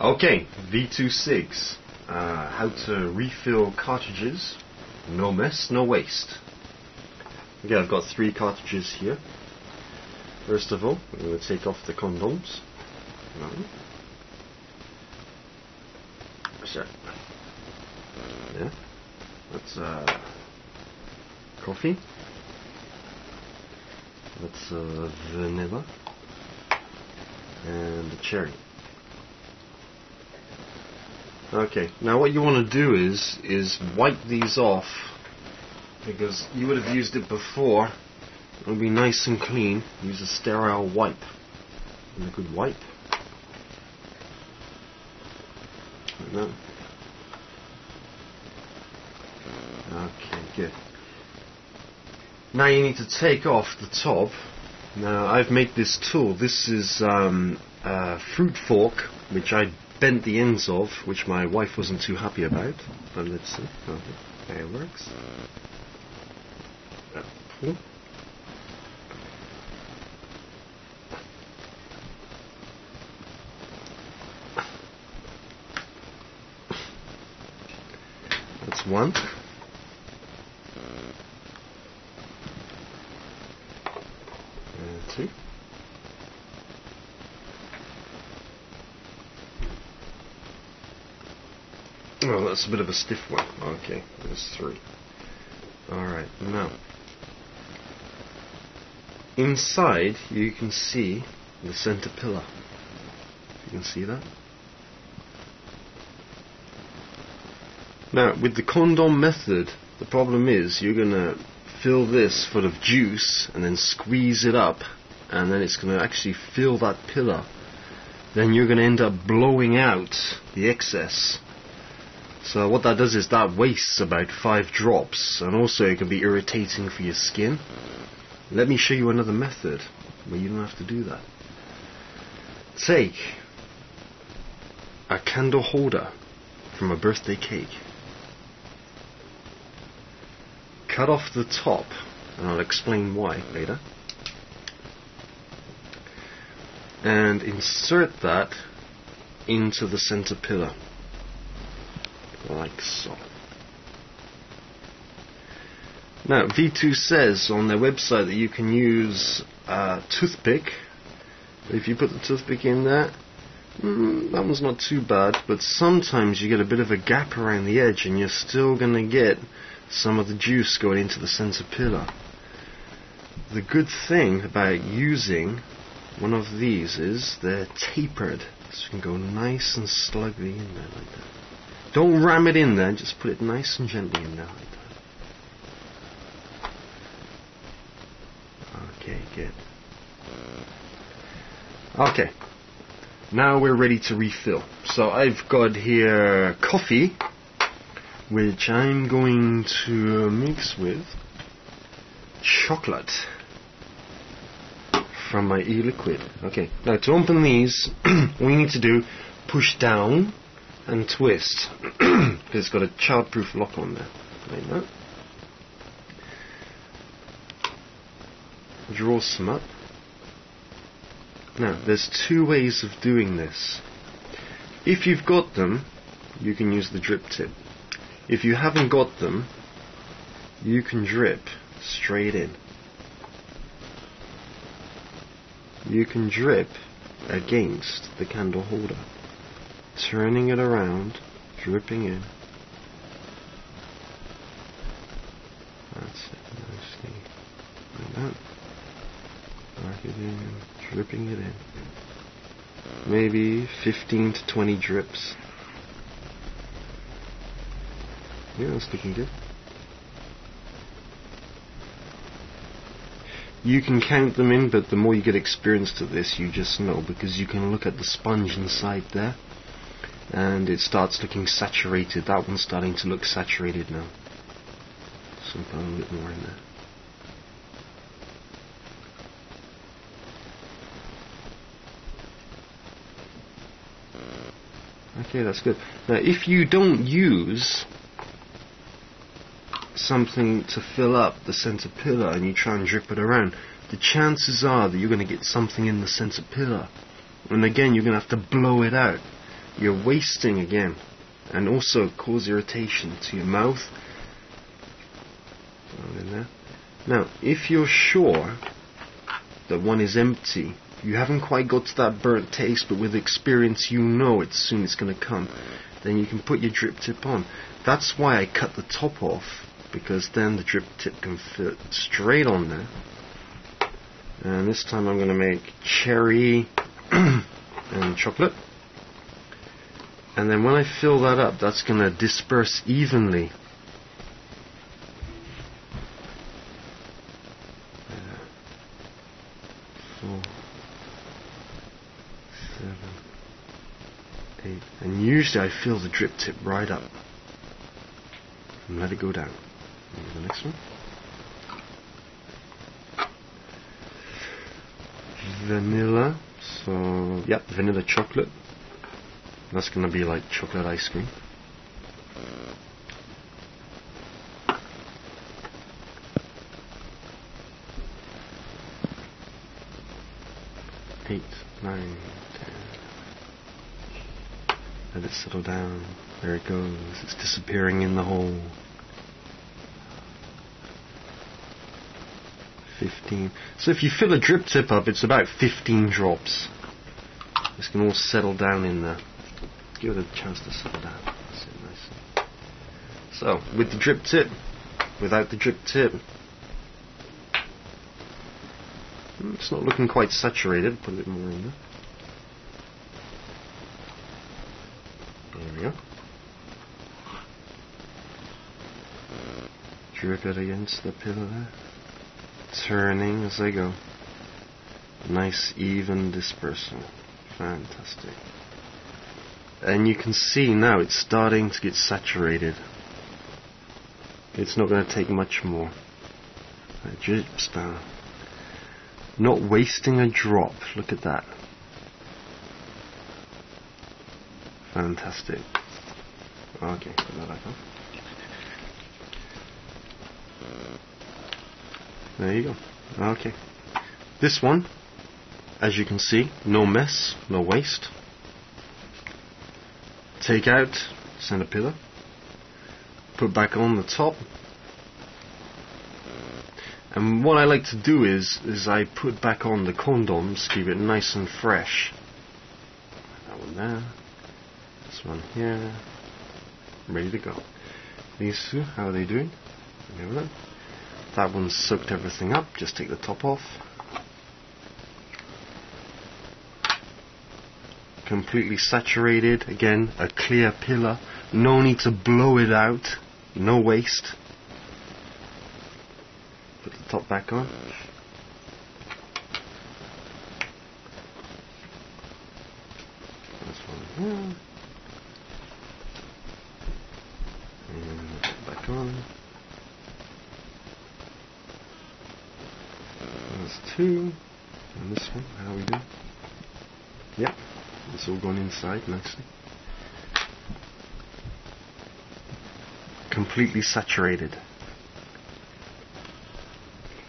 Okay, V2 CIGS. How to refill cartridges. No mess, no waste. Okay, I've got 3 cartridges here. First of all, we're going to take off the condoms. So, yeah, that's coffee. That's vanilla and a cherry. Okay, now what you want to do is wipe these off, because you would have used it before. It'll be nice and clean. Use a sterile wipe. And a good wipe. Like that. Okay, good. Now you need to take off the top. Now I've made this tool. This is a fruit fork, which I bent the ends of, which my wife wasn't too happy about. But let's see. Okay, there it works. Pull. That's one. And 2. Oh, that's a bit of a stiff one. Okay, there's 3. Alright, now inside you can see the center pillar. You can see that? Now, with the condom method, the problem is you're going to fill this full of juice and then squeeze it up, and then it's going to actually fill that pillar. Then you're going to end up blowing out the excess. So what that does is that wastes about 5 drops, and also it can be irritating for your skin. Let me show you another method where you don't have to do that. Take a candle holder from a birthday cake. Cut off the top, and I'll explain why later. And insert that into the center pillar, like so. Now, V2 says on their website that you can use a toothpick. If you put the toothpick in there, that one's not too bad, but sometimes you get a bit of a gap around the edge and you're still going to get some of the juice going into the center pillar. The good thing about using one of these is they're tapered, so you can go nice and slowly in there like that. Don't ram it in there, just put it nice and gently in there like that. Okay, good. Okay, now we're ready to refill. So I've got here coffee, which I'm going to mix with chocolate from my e-liquid. Okay, now to open these, all you need to do, push down and twist, because it's got a childproof lock on there, like that. Draw some up. Now, there's 2 ways of doing this. If you've got them, you can use the drip tip. If you haven't got them, you can drip straight in. You can drip against the candle holder, turning it around, dripping in. That's it, nicely. Like that. Mark it in, dripping it in. Maybe 15 to 20 drips. Yeah, that's looking good. You can count them in, but the more you get experienced at this, you just know, because you can look at the sponge inside there, and it starts looking saturated. That one's starting to look saturated now. So put a little bit more in there. Okay, that's good. Now, if you don't use something to fill up the center pillar and you try and drip it around, the chances are that you're going to get something in the center pillar. And again, you're going to have to blow it out. you're wasting again, and also cause irritation to your mouth. In there. Now, if you're sure that one is empty, you haven't quite got to that burnt taste, but with experience you know it soon it's going to come, then you can put your drip tip on. That's why I cut the top off, because then the drip tip can fit straight on there. And this time I'm going to make cherry and chocolate. And then when I fill that up, that's going to disperse evenly. 4, 7, 8. And usually I fill the drip tip right up and let it go down. Here's the next one. Vanilla. So, yep, vanilla chocolate. That's going to be like chocolate ice cream. Eight, 9, 10. Let it settle down. There it goes. It's disappearing in the hole. 15. So if you fill a drip tip up, it's about 15 drops. This can all settle down in there. Give it a chance to settle down. That's it, nice. So, with the drip tip, without the drip tip, it's not looking quite saturated. Put a bit more in there. There we go. Drip it against the pillar there. Turning as I go. Nice even dispersal. Fantastic. And you can see now it's starting to get saturated. It's not going to take much more. It drips down. Not wasting a drop. Look at that. Fantastic. Okay, put that back on. There you go. Okay. This one, as you can see, no mess, no waste. Take out center pillar. Put back on the top. And what I like to do is I put back on the condoms, keep it nice and fresh. That one there. This one here. Ready to go. These two, how are they doing? There we go. That one's soaked everything up. Just take the top off. Completely saturated. Again, a clear pillar. No need to blow it out. No waste. Put the top back on. This one here. And back on. There's two. And this one, how we do? Yep, it's all gone inside nicely. Completely saturated.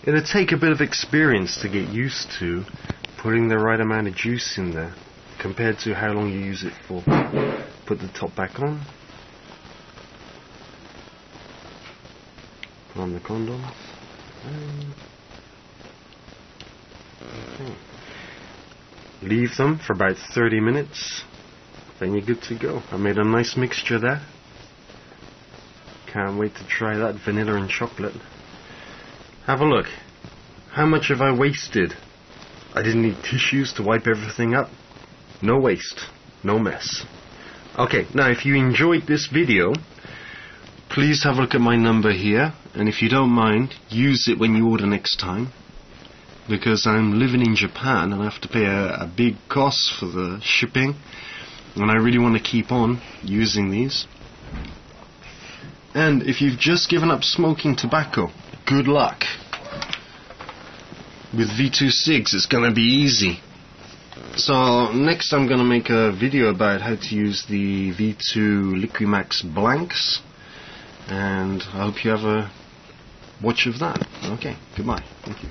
It'll take a bit of experience to get used to putting the right amount of juice in there compared to how long you use it for. Put the top back on. Put on the condoms. Okay. Leave them for about 30 minutes. Then you're good to go. I made a nice mixture there. Can't wait to try that vanilla and chocolate. Have a look. How much have I wasted? I didn't need tissues to wipe everything up. No waste. No mess. Okay, now if you enjoyed this video, please have a look at my number here. And if you don't mind, use it when you order next time. Because I'm living in Japan and I have to pay a big cost for the shipping. And I really want to keep on using these. And if you've just given up smoking tobacco, good luck. With V2 CIGS it's going to be easy. So next I'm going to make a video about how to use the V2 Liquimax blanks. And I hope you have a watch of that. Okay, goodbye. Thank you.